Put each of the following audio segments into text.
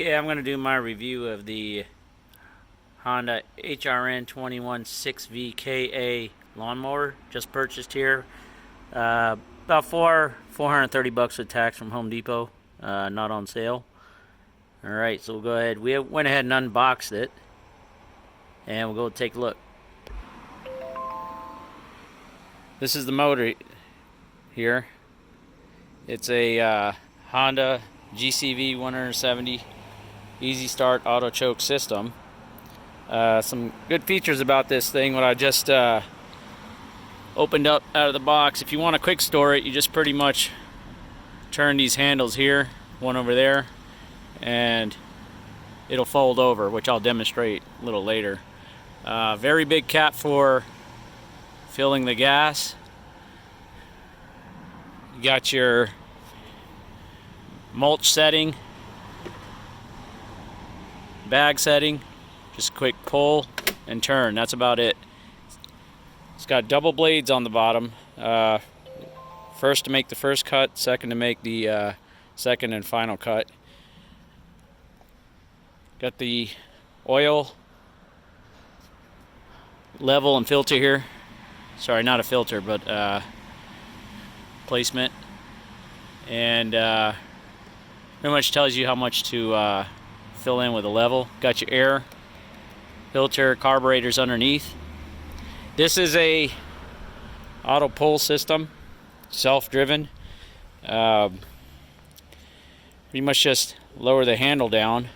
Okay, I'm going to do my review of the Honda HRN216VKA lawnmower. Just purchased here. About $430 with tax from Home Depot. Not on sale. Alright, so we'll go ahead. We went ahead and unboxed it. And we'll go take a look. This is the motor here. It's a Honda GCV 170 Easy Start Auto Choke System. Some good features about this thing. What I just opened up out of the box. If you want to quick store it, you just pretty much turn these handles here, one over there, and it'll fold over, which I'll demonstrate a little later. Very big cap for filling the gas. You got your mulch setting, bag setting, just quick pull and turn. That's about it. It's got double blades on the bottom. First to make the first cut, second to make the second and final cut. Got the oil level and filter here. Sorry, not a filter, but placement. And pretty much tells you how much to fill in with a level. Got your air filter, carburetors underneath. This is a auto pull system, self-driven. Pretty much just lower the handle down.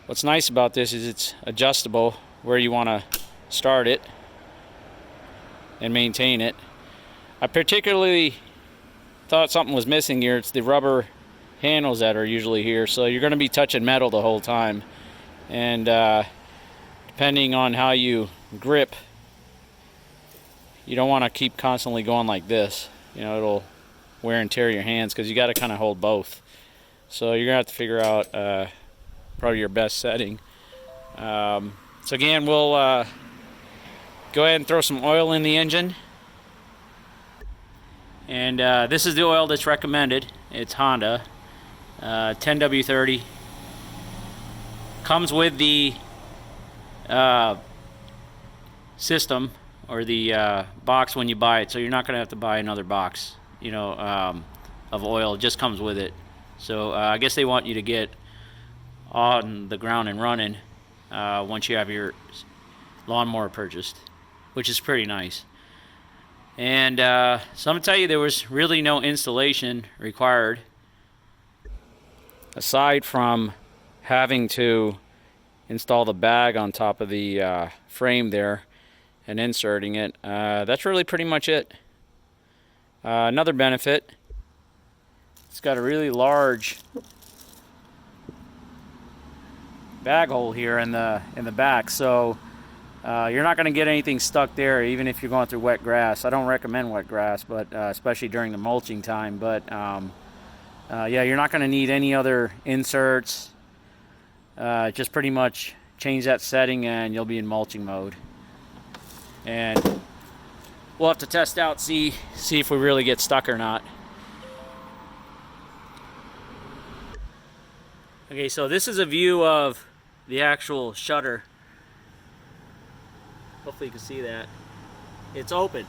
What's nice about this is it's adjustable where you want to start it and maintain it. I particularly thought something was missing here. It's the rubber handles that are usually here, so you're going to be touching metal the whole time, and depending on how you grip, you don't want to keep constantly going like this. You know, it'll wear and tear your hands because you got to kind of hold both. So you're gonna have to figure out probably your best setting. So again, we'll go ahead and throw some oil in the engine. And this is the oil that's recommended. It's Honda 10W30. Comes with the system or the box when you buy it, so you're not going to have to buy another box, you know, of oil. It just comes with it. So I guess they want you to get on the ground and running once you have your lawnmower purchased, which is pretty nice. And so I'm going to tell you, there was really no installation required aside from having to install the bag on top of the frame there and inserting it. That's really pretty much it. Another benefit, it's got a really large bag hole here in the back, so you're not going to get anything stuck there even if you're going through wet grass. I don't recommend wet grass, but especially during the mulching time. But yeah, you're not going to need any other inserts. Just pretty much change that setting and you'll be in mulching mode. And we'll have to test out, see if we really get stuck or not. Okay, so this is a view of the actual shutter. Hopefully you can see that. It's open.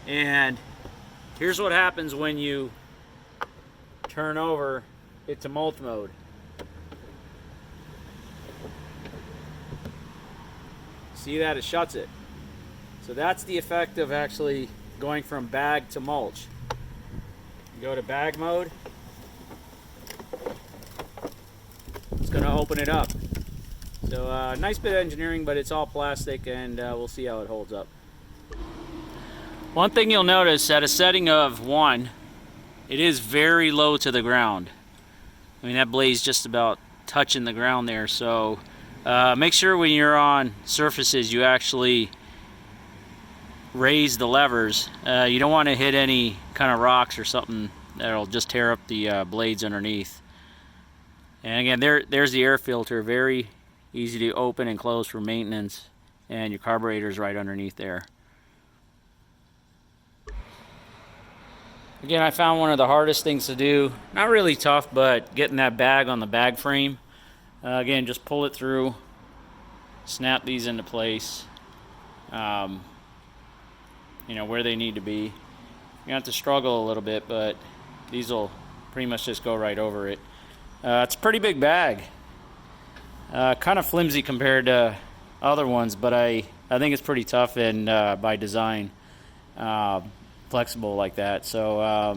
And here's what happens when you turn over it to mulch mode. See that? It shuts it. So that's the effect of actually going from bag to mulch. You go to bag mode. It's going to open it up. So nice bit of engineering, but it's all plastic, and we'll see how it holds up. One thing you'll notice at a setting of 1, it is very low to the ground. I mean, that blade's just about touching the ground there, so make sure when you're on surfaces you actually raise the levers. You don't want to hit any kind of rocks or something that'll just tear up the blades underneath. And again, there's the air filter, very easy to open and close for maintenance, and your carburetor's right underneath there. Again, I found one of the hardest things to do, not really tough, but getting that bag on the bag frame. Again, just pull it through, snap these into place, you know, where they need to be. You have to struggle a little bit, but these will pretty much just go right over it. It's a pretty big bag. Kind of flimsy compared to other ones, but I think it's pretty tough and by design, flexible like that. So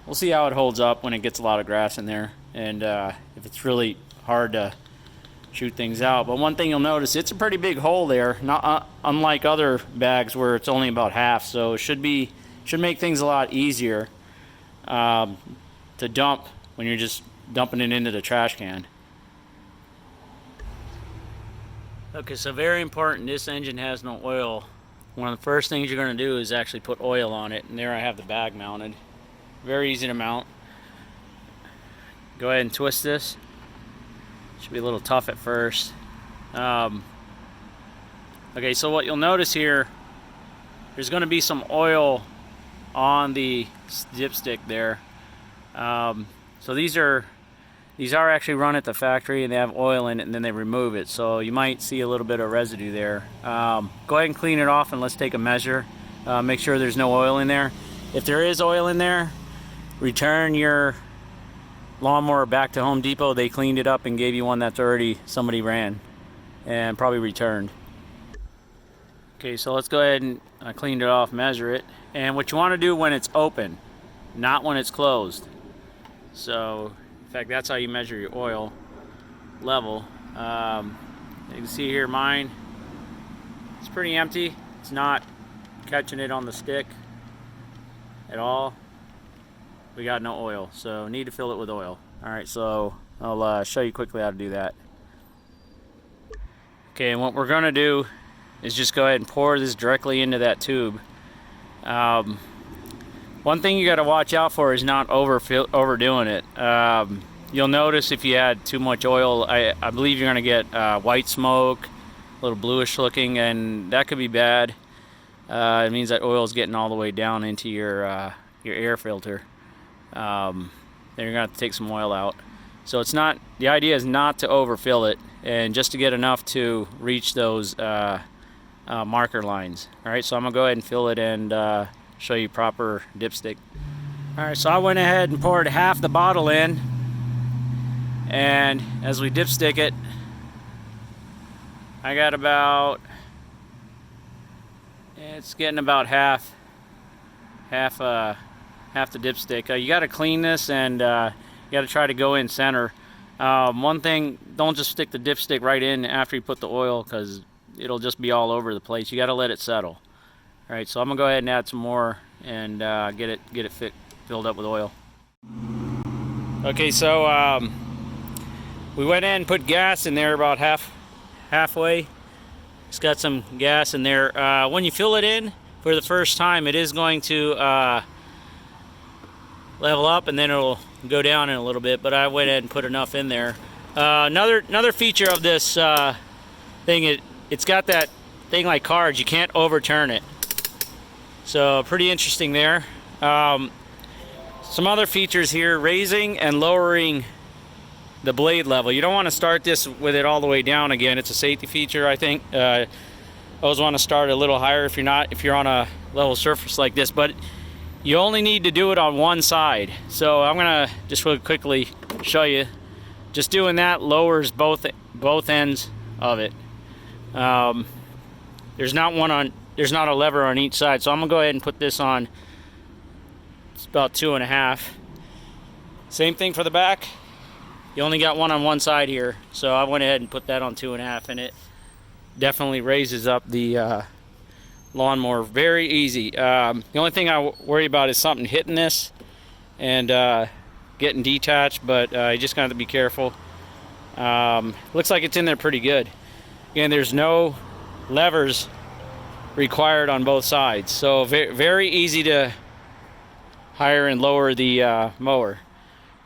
we'll see how it holds up when it gets a lot of grass in there, and if it's really hard to shoot things out. But one thing you'll notice, it's a pretty big hole there, not unlike other bags where it's only about half. So it should make things a lot easier to dump when you're just dumping it into the trash can. Okay, so very important, this engine has no oil. One of the first things you're going to do is actually put oil on it, and there I have the bag mounted. Very easy to mount. Go ahead and twist this. Should be a little tough at first. Okay, so what you'll notice here, there's going to be some oil on the dipstick there. So these are actually run at the factory, and they have oil in it, and then they remove it. So you might see a little bit of residue there. Go ahead and clean it off, and let's take a measure. Make sure there's no oil in there. If there is oil in there, return your lawnmower back to Home Depot. They cleaned it up and gave you one that's already somebody ran and probably returned. Okay, so let's go ahead and clean it off, measure it. And what you want to do when it's open, not when it's closed. So in fact, that's how you measure your oil level. You can see here mine, it's pretty empty. It's not catching it on the stick at all. We got no oil, so need to fill it with oil. Alright, so I'll show you quickly how to do that. Okay, and what we're going to do is just go ahead and pour this directly into that tube. One thing you got to watch out for is not overdoing it. You'll notice if you add too much oil, I believe you're going to get white smoke, a little bluish looking, and that could be bad. It means that oil is getting all the way down into your air filter. Then you're gonna have to take some oil out. So it's not, the idea is not to overfill it, and just to get enough to reach those marker lines. All right, so I'm gonna go ahead and fill it and show you proper dipstick. All right, so I went ahead and poured half the bottle in, and as we dipstick it, I got about, it's getting about half the dipstick. You got to clean this, and you got to try to go in center. One thing, don't just stick the dipstick right in after you put the oil, because it'll just be all over the place. You got to let it settle. All right, so I'm gonna go ahead and add some more and get it filled up with oil. Okay, so we went in and put gas in there about halfway. It's got some gas in there. When you fill it in for the first time, it is going to level up, and then it'll go down in a little bit, but I went ahead and put enough in there. Another feature of this thing, it's got that thing like cards, you can't overturn it. So pretty interesting there. Some other features here, raising and lowering the blade level. You don't want to start this with it all the way down again. It's a safety feature, I think. Always want to start a little higher if you're on a level surface like this, but you only need to do it on one side. So I'm gonna just really quickly show you. Just doing that lowers both ends of it. There's not a lever on each side, so I'm gonna go ahead and put this on. It's about 2.5. Same thing for the back. You only got one on one side here, so I went ahead and put that on 2.5, and it definitely raises up the lawnmower very easy. The only thing I worry about is something hitting this and getting detached, but you just got to be careful. Looks like it's in there pretty good. Again, there's no levers required on both sides, so very easy to higher and lower the mower.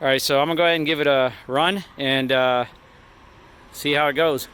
All right, so I'm gonna go ahead and give it a run and see how it goes.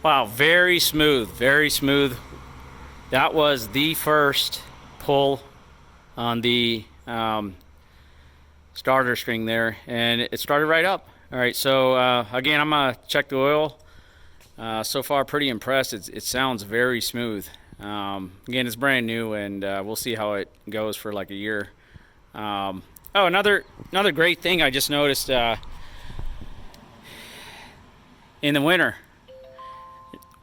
Wow, very smooth, very smooth. That was the first pull on the starter string there, and it started right up. All right, so again, I'm gonna check the oil. So far, pretty impressed. It sounds very smooth. Again, it's brand new, and we'll see how it goes for like a year. Oh, another great thing I just noticed in the winter,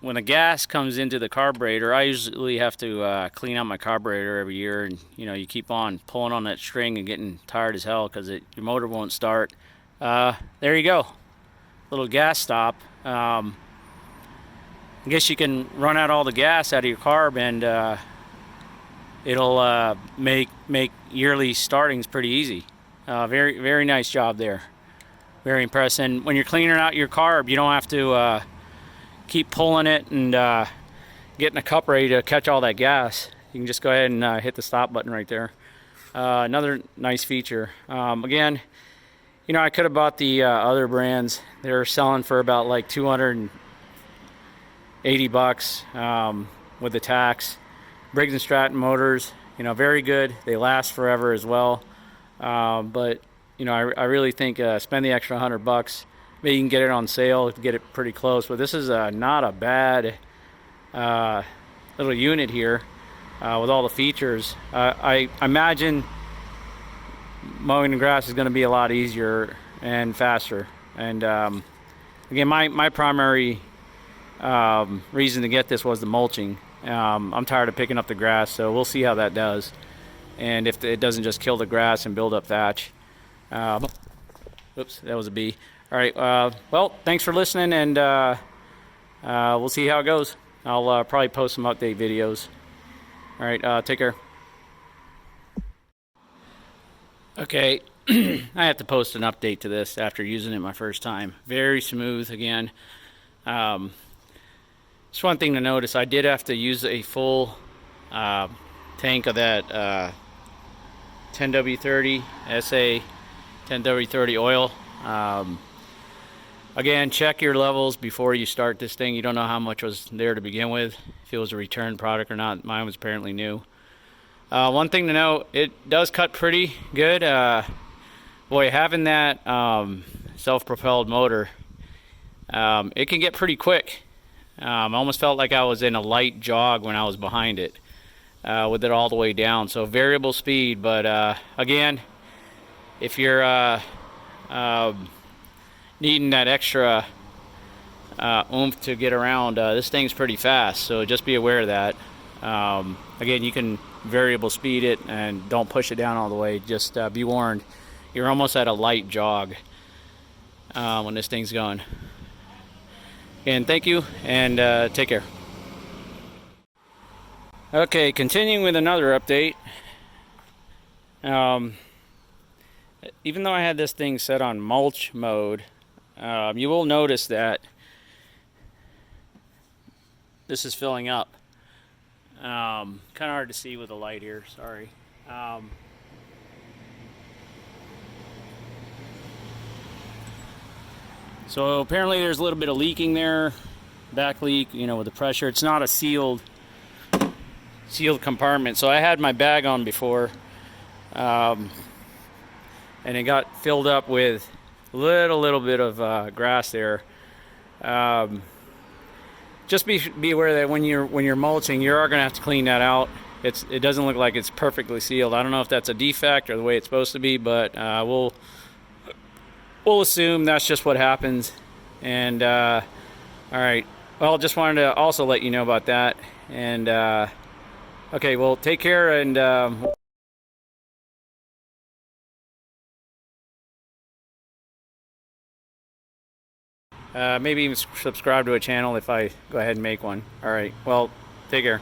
when the gas comes into the carburetor, I usually have to clean out my carburetor every year, and you keep on pulling on that string and getting tired as hell because your motor won't start. There you go, little gas stop. I guess you can run out all the gas out of your carb, and it'll make yearly startings pretty easy. Very nice job there. Very impressed. And when you're cleaning out your carb, you don't have to keep pulling it and getting a cup ready to catch all that gas. You can just go ahead and hit the stop button right there. Another nice feature. Again, I could have bought the other brands. They're selling for about like $280 with the tax. Briggs & Stratton motors, very good. They last forever as well. But I really think spend the extra $100. Maybe you can get it on sale, get it pretty close. But this is not a bad little unit here with all the features. I imagine mowing the grass is going to be a lot easier and faster. And again, my primary reason to get this was the mulching. I'm tired of picking up the grass, so we'll see how that does, and if it doesn't just kill the grass and build up thatch. Oops, that was a bee. All right, well, thanks for listening, and we'll see how it goes. I'll probably post some update videos. All right, take care. Okay, I have to post an update to this after using it my first time. Very smooth again. Just one thing to notice, I did have to use a full tank of that 10W30 SA 10W30 oil. Again, check your levels before you start this thing. You don't know how much was there to begin with, if it was a return product or not. Mine was apparently new. One thing to note, it does cut pretty good. Boy, having that self-propelled motor, it can get pretty quick. I almost felt like I was in a light jog when I was behind it with it all the way down. So variable speed, but again, if you're needing that extra oomph to get around, this thing's pretty fast, so just be aware of that. Again, you can variable speed it and don't push it down all the way. Just be warned, you're almost at a light jog when this thing's going. And thank you, and take care. Okay, continuing with another update. Even though I had this thing set on mulch mode, you will notice that this is filling up. Kind of hard to see with the light here, sorry. So apparently there's a little bit of leaking there, back leak, with the pressure. It's not a sealed compartment. So I had my bag on before, and it got filled up with little bit of grass there. Just be aware that when you're mulching, you are going to have to clean that out. It doesn't look like it's perfectly sealed. I don't know if that's a defect or the way it's supposed to be, but we'll assume that's just what happens. And all right, well, just wanted to also let you know about that. And okay, well, take care, and maybe even subscribe to a channel if I go ahead and make one. All right, well, take care.